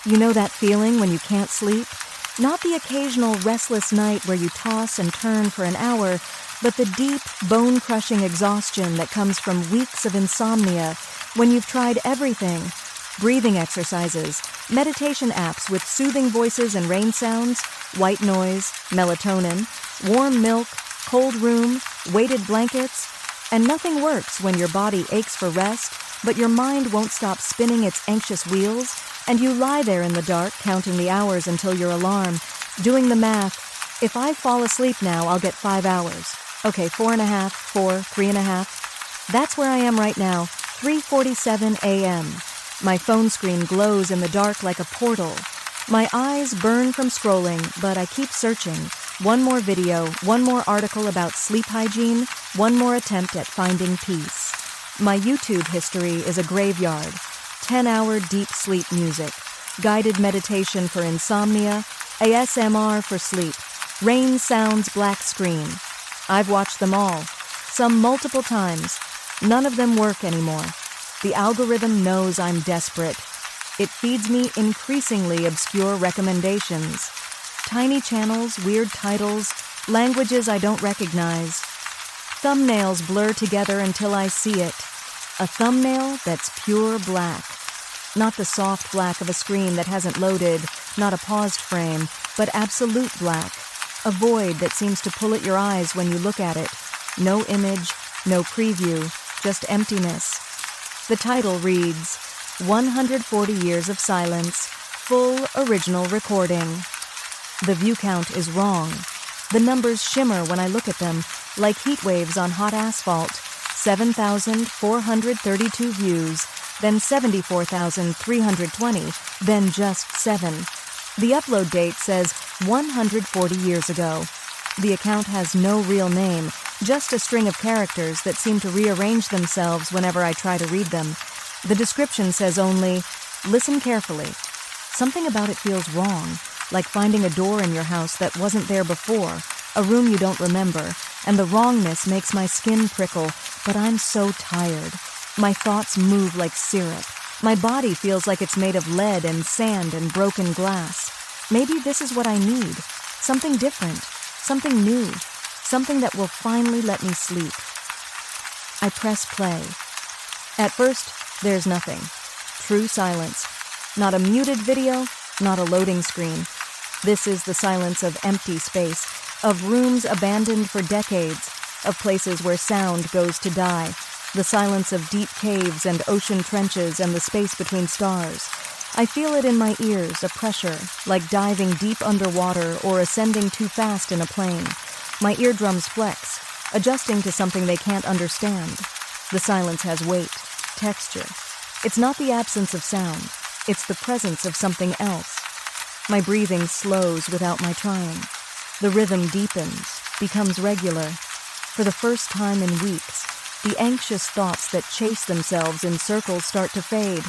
You know that feeling when you can't sleep? Not the occasional restless night where you toss and turn for an hour, but the deep, bone-crushing exhaustion that comes from weeks of insomnia when you've tried everything. Breathing exercises, meditation apps with soothing voices and rain sounds, white noise, melatonin, warm milk, cold room, weighted blankets, and nothing works when your body aches for rest, but your mind won't stop spinning its anxious wheels, and you lie there in the dark counting the hours until your alarm, doing the math. If I fall asleep now, I'll get 5 hours. Okay, 4.5, 4, 3.5. That's where I am right now, 3:47 a.m. My phone screen glows in the dark like a portal. My eyes burn from scrolling, but I keep searching. One more video, one more article about sleep hygiene, one more attempt at finding peace. My YouTube history is a graveyard. 10-hour deep sleep music, guided meditation for insomnia, ASMR for sleep, rain sounds black screen. I've watched them all, some multiple times. None of them work anymore. The algorithm knows I'm desperate. It feeds me increasingly obscure recommendations. Tiny channels, weird titles, languages I don't recognize. Thumbnails blur together until I see it. A thumbnail that's pure black. Not the soft black of a screen that hasn't loaded, not a paused frame, but absolute black. A void that seems to pull at your eyes when you look at it. No image, no preview, just emptiness. The title reads, 140 Years of Silence, Full Original Recording. The view count is wrong. The numbers shimmer when I look at them, like heat waves on hot asphalt. 7,432 views, then 74,320, then just 7. The upload date says 140 years ago. The account has no real name, just a string of characters that seem to rearrange themselves whenever I try to read them. The description says only, listen carefully. Something about it feels wrong, like finding a door in your house that wasn't there before, a room you don't remember, and the wrongness makes my skin prickle, but I'm so tired. My thoughts move like syrup. My body feels like it's made of lead and sand and broken glass. Maybe this is what I need. Something different. Something new. Something that will finally let me sleep. I press play. At first, there's nothing. True silence. Not a muted video, not a loading screen. This is the silence of empty space, of rooms abandoned for decades, of places where sound goes to die, the silence of deep caves and ocean trenches and the space between stars. I feel it in my ears, a pressure, like diving deep underwater or ascending too fast in a plane. My eardrums flex, adjusting to something they can't understand. The silence has weight, texture. It's not the absence of sound, it's the presence of something else. My breathing slows without my trying. The rhythm deepens, becomes regular. For the first time in weeks, the anxious thoughts that chase themselves in circles start to fade.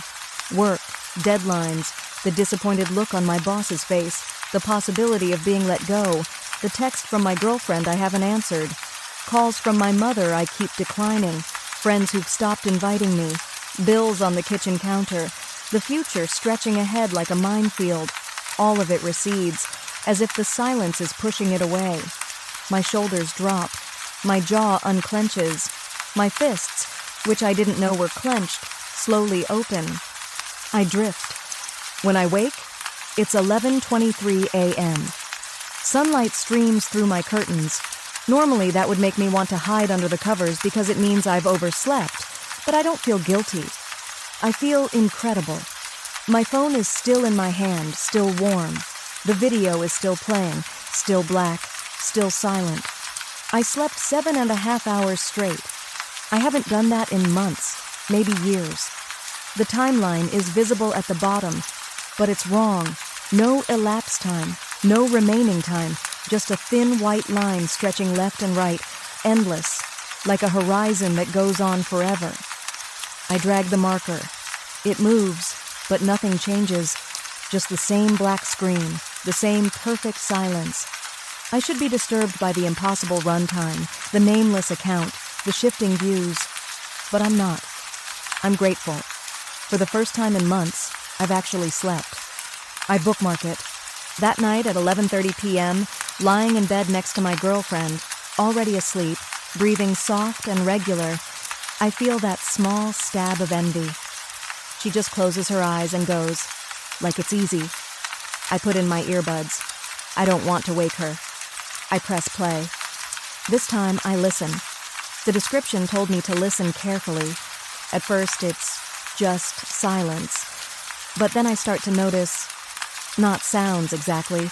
Work, deadlines, the disappointed look on my boss's face, the possibility of being let go, the text from my girlfriend I haven't answered, calls from my mother I keep declining, friends who've stopped inviting me, bills on the kitchen counter, the future stretching ahead like a minefield. All of it recedes, as if the silence is pushing it away. My shoulders drop. My jaw unclenches. My fists, which I didn't know were clenched, slowly open. I drift. When I wake, it's 11:23 a.m. Sunlight streams through my curtains. Normally that would make me want to hide under the covers because it means I've overslept, but I don't feel guilty. I feel incredible. My phone is still in my hand, still warm. The video is still playing, still black, still silent. I slept 7.5 hours straight. I haven't done that in months, maybe years. The timeline is visible at the bottom, but it's wrong. No elapsed time, no remaining time, just a thin white line stretching left and right, endless, like a horizon that goes on forever. I drag the marker. It moves, but nothing changes. Just the same black screen, the same perfect silence. I should be disturbed by the impossible runtime, the nameless account, the shifting views. But I'm not. I'm grateful. For the first time in months, I've actually slept. I bookmark it. That night at 11:30 p.m., lying in bed next to my girlfriend, already asleep, breathing soft and regular, I feel that small stab of envy. She just closes her eyes and goes, like it's easy. I put in my earbuds. I don't want to wake her. I press play. This time I listen. The description told me to listen carefully. At first it's just silence. But then I start to notice, not sounds exactly,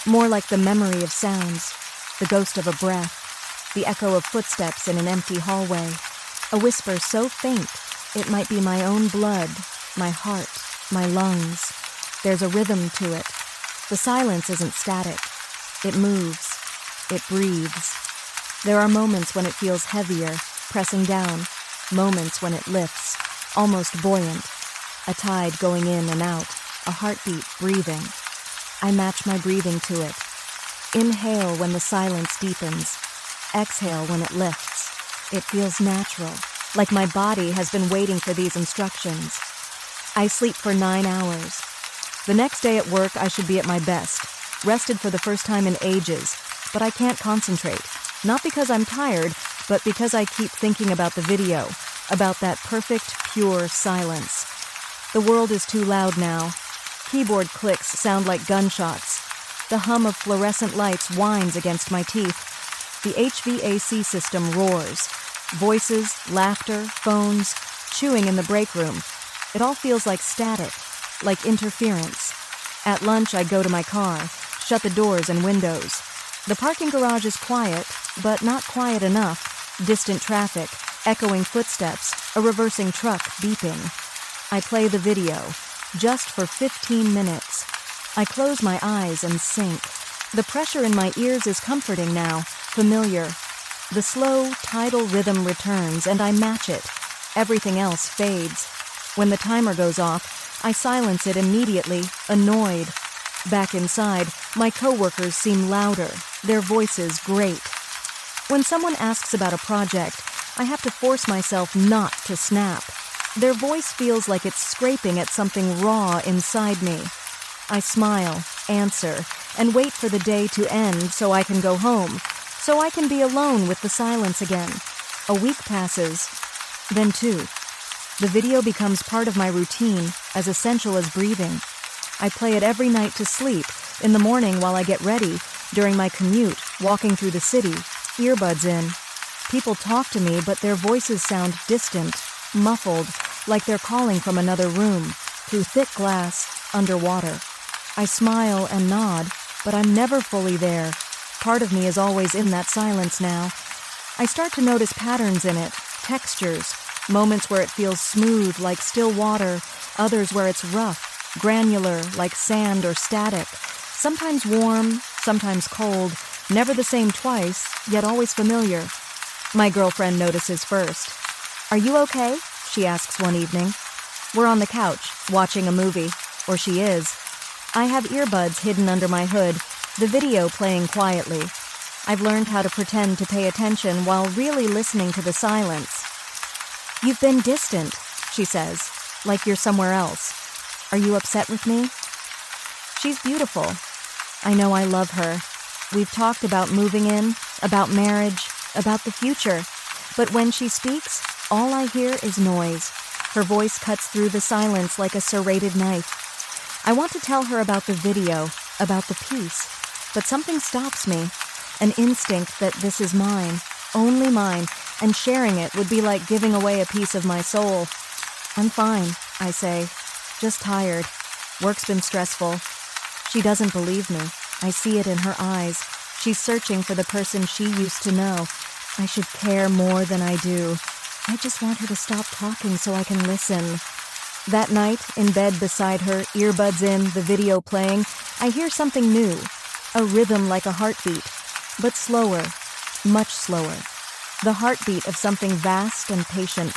more like the memory of sounds, the ghost of a breath, the echo of footsteps in an empty hallway, a whisper so faint it might be my own blood, my heart, my lungs. There's a rhythm to it. The silence isn't static. It moves. It breathes. There are moments when it feels heavier, pressing down, moments when it lifts, almost buoyant, a tide going in and out, a heartbeat breathing. I match my breathing to it. Inhale when the silence deepens. Exhale when it lifts. It feels natural, like my body has been waiting for these instructions. I sleep for 9 hours. The next day at work, I should be at my best, rested for the first time in ages, but I can't concentrate. Not because I'm tired, but because I keep thinking about the video, about that perfect, pure silence. The world is too loud now. Keyboard clicks sound like gunshots. The hum of fluorescent lights whines against my teeth. The HVAC system roars. Voices, laughter, phones, chewing in the break room. It all feels like static, like interference. At lunch, I go to my car, shut the doors and windows. The parking garage is quiet, but not quiet enough. Distant traffic, echoing footsteps, a reversing truck beeping. I play the video, just for 15 minutes. I close my eyes and sink. The pressure in my ears is comforting now, familiar. The slow, tidal rhythm returns, and I match it. Everything else fades. When the timer goes off, I silence it immediately, annoyed. Back inside, my coworkers seem louder, their voices great. When someone asks about a project, I have to force myself not to snap. Their voice feels like it's scraping at something raw inside me. I smile, answer, and wait for the day to end so I can go home, so I can be alone with the silence again. A week passes, then 2. The video becomes part of my routine, as essential as breathing. I play it every night to sleep, in the morning while I get ready, during my commute, walking through the city, earbuds in. People talk to me, but their voices sound distant, muffled, like they're calling from another room, through thick glass, underwater. I smile and nod, but I'm never fully there. Part of me is always in that silence now. I start to notice patterns in it, textures, moments where it feels smooth like still water, others where it's rough, granular like sand or static, sometimes warm, sometimes cold, never the same twice, yet always familiar. My girlfriend notices first. "Are you okay?" she asks one evening. We're on the couch, watching a movie, or she is. I have earbuds hidden under my hood, the video playing quietly. I've learned how to pretend to pay attention while really listening to the silence. "You've been distant," she says, "like you're somewhere else. Are you upset with me?" She's beautiful. I know I love her. We've talked about moving in, about marriage, about the future. But when she speaks, all I hear is noise. Her voice cuts through the silence like a serrated knife. I want to tell her about the video, about the piece, but something stops me. An instinct that this is mine, only mine, and sharing it would be like giving away a piece of my soul. "I'm fine," I say, "just tired. Work's been stressful." She doesn't believe me. I see it in her eyes. She's searching for the person she used to know. I should care more than I do. I just want her to stop talking so I can listen. That night, in bed beside her, earbuds in, the video playing, I hear something new. A rhythm like a heartbeat, but slower, much slower. The heartbeat of something vast and patient.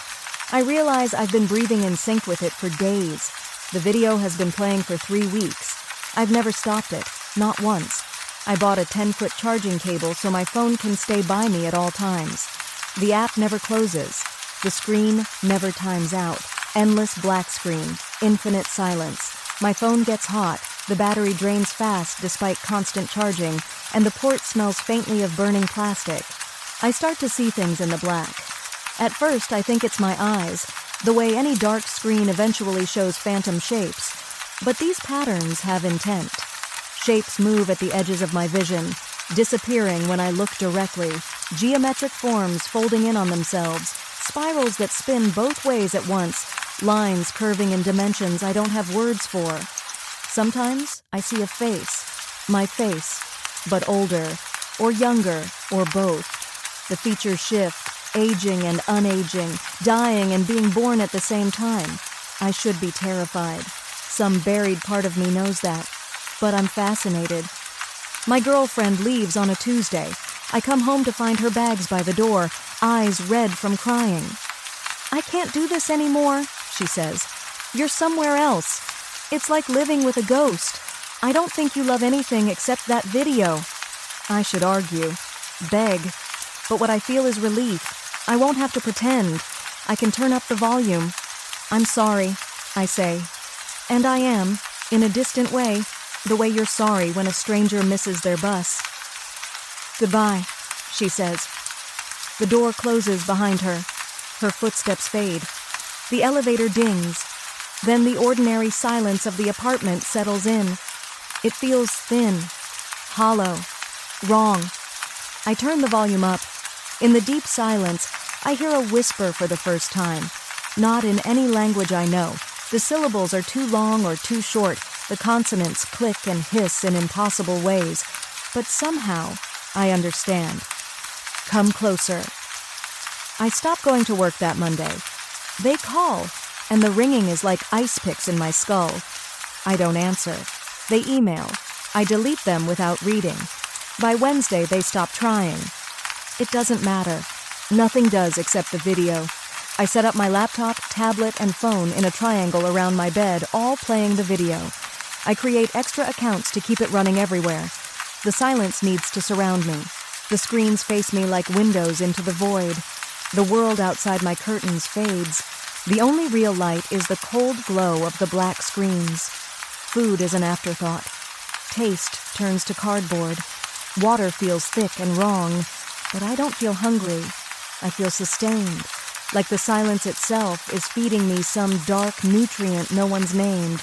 I realize I've been breathing in sync with it for days. The video has been playing for 3 weeks. I've never stopped it, not once. I bought a 10-foot charging cable so my phone can stay by me at all times. The app never closes. The screen never times out. Endless black screen, infinite silence. My phone gets hot, The battery drains fast despite constant charging, and the port smells faintly of burning plastic. I start to see things in the black. At first, I think it's my eyes, the way any dark screen eventually shows phantom shapes. But these patterns have intent. Shapes move at the edges of my vision, disappearing when I look directly, geometric forms folding in on themselves, spirals that spin both ways at once, lines curving in dimensions I don't have words for. Sometimes I see a face, my face, but older, or younger, or both. The features shift, aging and unaging, dying and being born at the same time. I should be terrified. Some buried part of me knows that, but I'm fascinated. My girlfriend leaves on a Tuesday. I come home to find her bags by the door, eyes red from crying. "I can't do this anymore," she says. "You're somewhere else. It's like living with a ghost. I don't think you love anything except that video." I should argue, beg, but what I feel is relief. I won't have to pretend. I can turn up the volume. "I'm sorry," I say. And I am, in a distant way, the way you're sorry when a stranger misses their bus. "Goodbye," she says. The door closes behind her. Her footsteps fade. The elevator dings. Then the ordinary silence of the apartment settles in. It feels thin, hollow, wrong. I turn the volume up. In the deep silence, I hear a whisper for the first time. Not in any language I know. The syllables are too long or too short. The consonants click and hiss in impossible ways. But somehow, I understand. "Come closer." I stop going to work that Monday. They call, and the ringing is like ice picks in my skull. I don't answer. They email. I delete them without reading. By Wednesday, they stop trying. It doesn't matter. Nothing does except the video. I set up my laptop, tablet, and phone in a triangle around my bed, all playing the video. I create extra accounts to keep it running everywhere. The silence needs to surround me. The screens face me like windows into the void. The world outside my curtains fades. The only real light is the cold glow of the black screens. Food is an afterthought. Taste turns to cardboard. Water feels thick and wrong, but I don't feel hungry. I feel sustained, like the silence itself is feeding me some dark nutrient no one's named.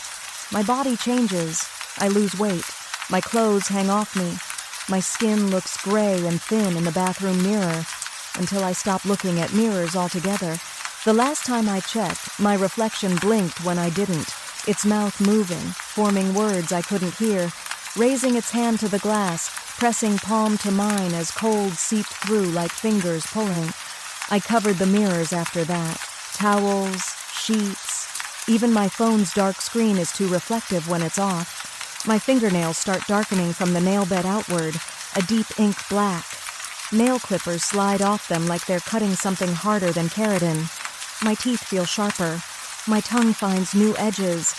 My body changes. I lose weight. My clothes hang off me. My skin looks gray and thin in the bathroom mirror, until I stop looking at mirrors altogether. The last time I checked, my reflection blinked when I didn't, its mouth moving, forming words I couldn't hear, raising its hand to the glass, pressing palm to mine as cold seeped through like fingers pulling. I covered the mirrors after that. Towels, sheets. Even my phone's dark screen is too reflective when it's off. My fingernails start darkening from the nail bed outward, a deep ink black. Nail clippers slide off them like they're cutting something harder than keratin. My teeth feel sharper. My tongue finds new edges.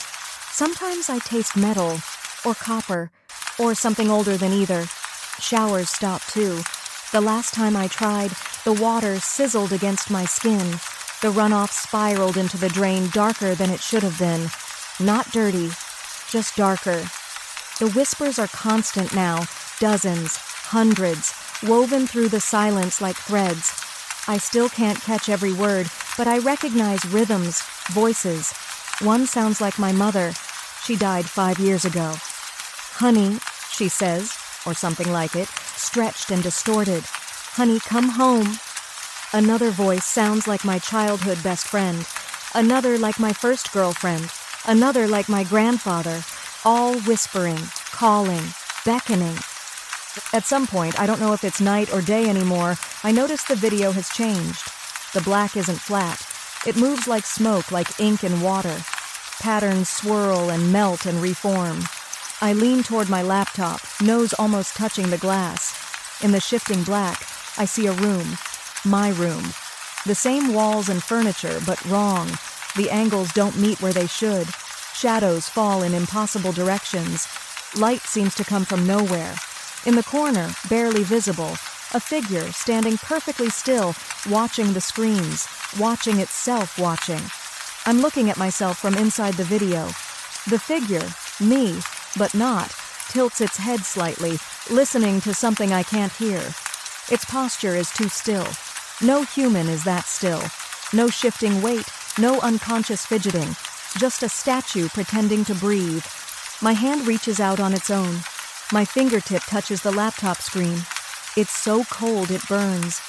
Sometimes I taste metal, or copper, or something older than either. Showers stop too. The last time I tried, the water sizzled against my skin. The runoff spiraled into the drain darker than it should have been. Not dirty, just darker. The whispers are constant now, dozens, hundreds, woven through the silence like threads. I still can't catch every word, but I recognize rhythms, voices. One sounds like my mother. She died 5 years ago. "Honey," she says, or something like it, stretched and distorted. "Honey, come home." Another voice sounds like my childhood best friend. Another like my first girlfriend. Another like my grandfather. All whispering, calling, beckoning. At some point, I don't know if it's night or day anymore, I notice the video has changed. The black isn't flat. It moves like smoke, like ink and water. Patterns swirl and melt and reform. I lean toward my laptop, nose almost touching the glass. In the shifting black, I see a room. My room. The same walls and furniture, but wrong. The angles don't meet where they should. Shadows fall in impossible directions. Light seems to come from nowhere. In the corner, barely visible, a figure standing perfectly still, watching the screens, watching itself watching. I'm looking at myself from inside the video. The figure, me, but not, tilts its head slightly, listening to something I can't hear. Its posture is too still. No human is that still. No shifting weight, no unconscious fidgeting, just a statue pretending to breathe. My hand reaches out on its own. My fingertip touches the laptop screen. It's so cold it burns.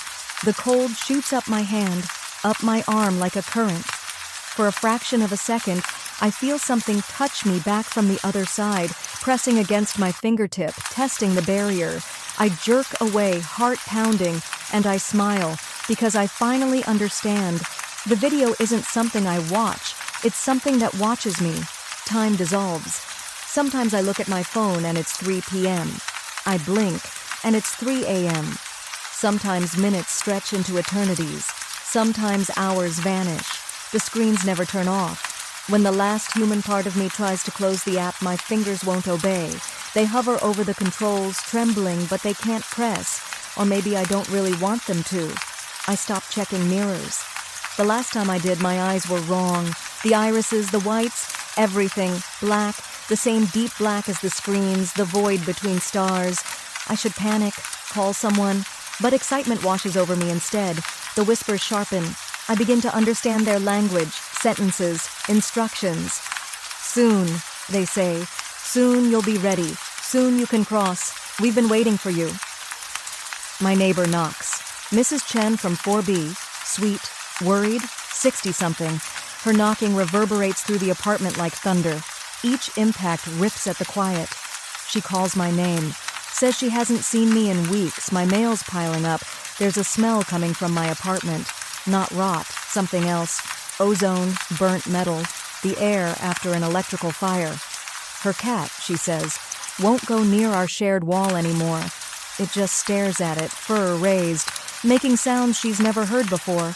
The cold shoots up my hand, up my arm like a current. For a fraction of a second, I feel something touch me back from the other side, pressing against my fingertip, testing the barrier. I jerk away, heart pounding, and I smile, because I finally understand. The video isn't something I watch, it's something that watches me. Time dissolves. Sometimes I look at my phone and it's 3 p.m. I blink, and it's 3 a.m. Sometimes minutes stretch into eternities. Sometimes hours vanish. The screens never turn off. When the last human part of me tries to close the app, my fingers won't obey. They hover over the controls, trembling, but they can't press. Or maybe I don't really want them to. I stop checking mirrors. The last time I did, my eyes were wrong. The irises, the whites, everything, black, the same deep black as the screens, the void between stars. I should panic, call someone, but excitement washes over me instead. The whispers sharpen. I begin to understand their language, sentences, instructions. Soon, they say. Soon you'll be ready. Soon you can cross. We've been waiting for you. My neighbor knocks. Mrs. Chen from 4B, sweet, worried, 60-something. Her knocking reverberates through the apartment like thunder. Each impact rips at the quiet. She calls my name. Says she hasn't seen me in weeks. My mail's piling up. There's a smell coming from my apartment. Not rot, something else. Ozone, burnt metal, the air after an electrical fire. Her cat, she says, won't go near our shared wall anymore. It just stares at it, fur raised, making sounds she's never heard before.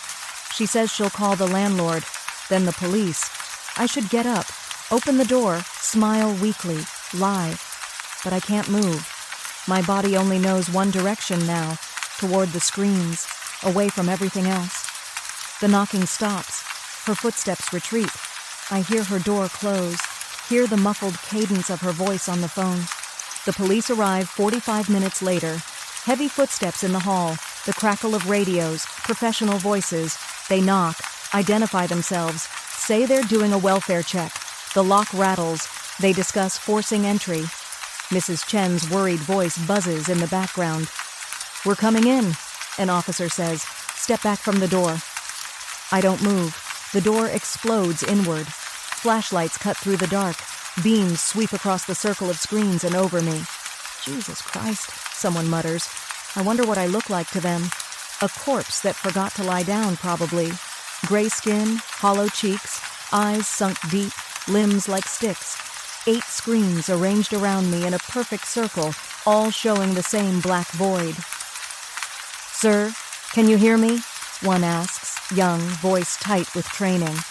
She says she'll call the landlord, then the police. I should get up, open the door, smile weakly, lie. But I can't move. My body only knows one direction now, toward the screens, away from everything else. The knocking stops. Her footsteps retreat. I hear her door close, hear the muffled cadence of her voice on the phone. The police arrive 45 minutes later. Heavy footsteps in the hall, the crackle of radios, professional voices. They knock, identify themselves, say they're doing a welfare check. The lock rattles. They discuss forcing entry. Mrs. Chen's worried voice buzzes in the background. "We're coming in," an officer says. "Step back from the door." I don't move. The door explodes inward. Flashlights cut through the dark. Beams sweep across the circle of screens and over me. Jesus Christ, someone mutters. I wonder what I look like to them. A corpse that forgot to lie down, probably. Gray skin, hollow cheeks, eyes sunk deep, limbs like sticks. 8 screens arranged around me in a perfect circle, all showing the same black void. "Sir, can you hear me?" one asks, young, voice tight with training.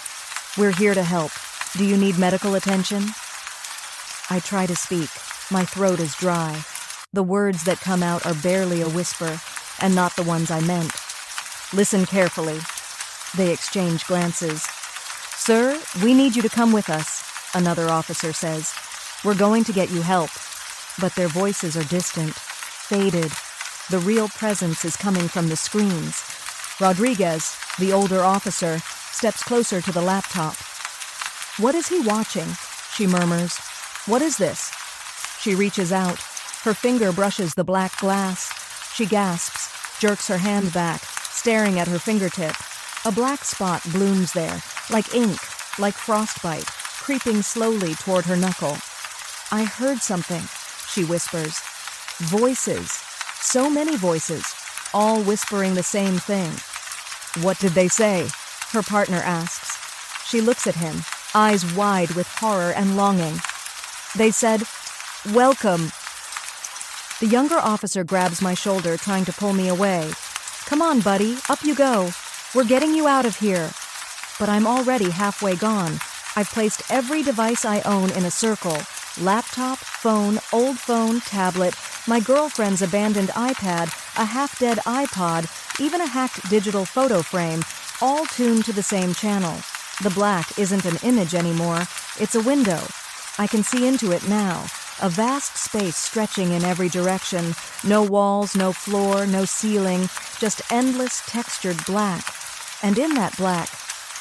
"We're here to help. Do you need medical attention?" I try to speak. My throat is dry. The words that come out are barely a whisper, and not the ones I meant. "Listen carefully." They exchange glances. "Sir, we need you to come with us," another officer says. "We're going to get you help." But their voices are distant, faded. The real presence is coming from the screens. Rodriguez, the older officer, steps closer to the laptop. "What is he watching?" she murmurs. "What is this?" She reaches out. Her finger brushes the black glass. She gasps, jerks her hand back, staring at her fingertip. A black spot blooms there, like ink, like frostbite, creeping slowly toward her knuckle. "I heard something," she whispers. Voices. So many voices, all whispering the same thing. "What did they say?" her partner asks. She looks at him, eyes wide with horror and longing. "They said, 'Welcome.'" The younger officer grabs my shoulder, trying to pull me away. "Come on, buddy, up you go. We're getting you out of here." But I'm already halfway gone. I've placed every device I own in a circle. Laptop, phone, old phone, tablet, my girlfriend's abandoned iPad, a half-dead iPod, even a hacked digital photo frame, all tuned to the same channel. The black isn't an image anymore, it's a window. I can see into it now. A vast space stretching in every direction. No walls, no floor, no ceiling, just endless textured black. And in that black,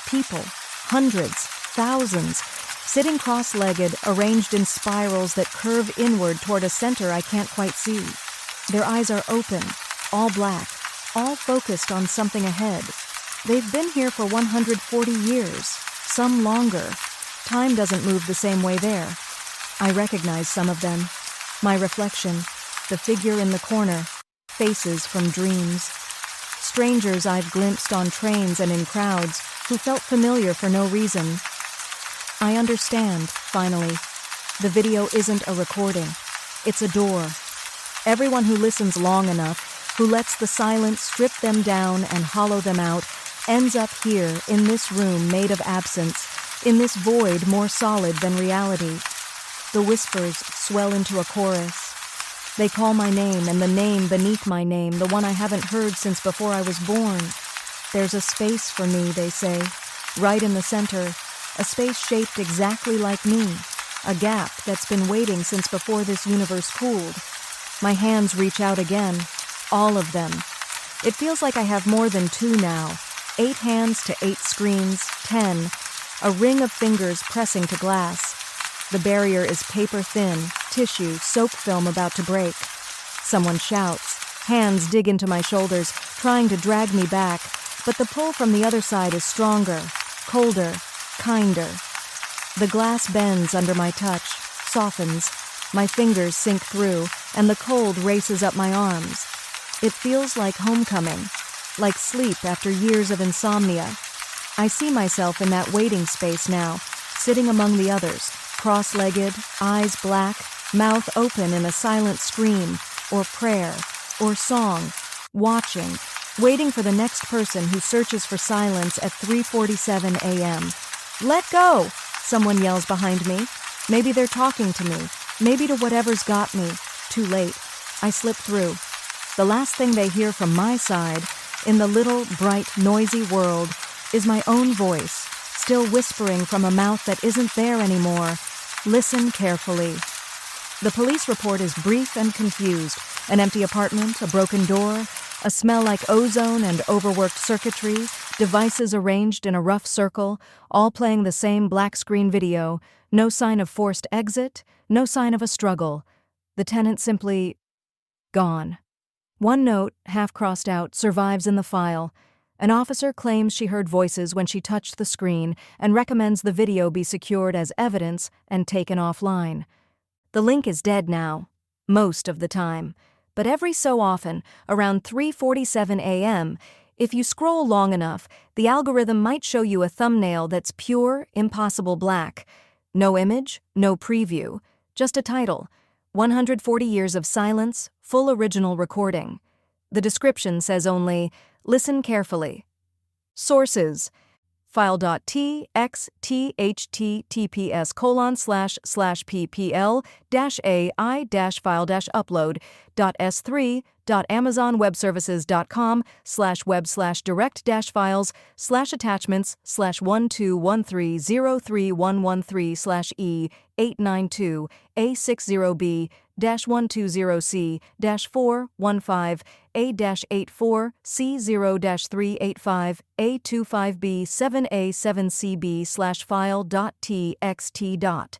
people, hundreds, thousands, sitting cross-legged, arranged in spirals that curve inward toward a center I can't quite see. Their eyes are open, all black, all focused on something ahead. They've been here for 140 years, some longer. Time doesn't move the same way there. I recognize some of them. My reflection, the figure in the corner, faces from dreams. Strangers I've glimpsed on trains and in crowds who felt familiar for no reason. I understand, finally. The video isn't a recording. It's a door. Everyone who listens long enough, who lets the silence strip them down and hollow them out, ends up here in this room made of absence, in this void more solid than reality. The whispers swell into a chorus. They call my name and the name beneath my name, the one I haven't heard since before I was born. There's a space for me, they say, right in the center, a space shaped exactly like me, a gap that's been waiting since before this universe cooled. My hands reach out again, all of them. It feels like I have more than 2 now, 8 hands to 8 screens, 10, a ring of fingers pressing to glass. The barrier is paper thin, tissue, soap film about to break. Someone shouts. Hands dig into my shoulders, trying to drag me back, but the pull from the other side is stronger, colder, kinder. The glass bends under my touch, softens. My fingers sink through, and the cold races up my arms. It feels like homecoming, like sleep after years of insomnia. I see myself in that waiting space now, sitting among the others, cross-legged, eyes black, mouth open in a silent scream, or prayer, or song, watching, waiting for the next person who searches for silence at 3:47 a.m. "Let go!" someone yells behind me. Maybe they're talking to me, maybe to whatever's got me. Too late. I slip through. The last thing they hear from my side, in the little, bright, noisy world, is my own voice, still whispering from a mouth that isn't there anymore. Listen carefully. The police report is brief and confused. An empty apartment, a broken door, a smell like ozone and overworked circuitry, devices arranged in a rough circle, all playing the same black screen video, no sign of forced exit, no sign of a struggle. The tenant simply gone. One note, half crossed out, survives in the file. An officer claims she heard voices when she touched the screen and recommends the video be secured as evidence and taken offline. The link is dead now, most of the time, but every so often, around 3:47 a.m., if you scroll long enough, the algorithm might show you a thumbnail that's pure, impossible black. No image, no preview, just a title, 140 Years of Silence, Full Original Recording. The description says only, "Listen carefully." Sources: file.txt.amazon.web-services.com/web/direct-files/attachments/12130415A-84C0-385A25B7A7CB/file.txt.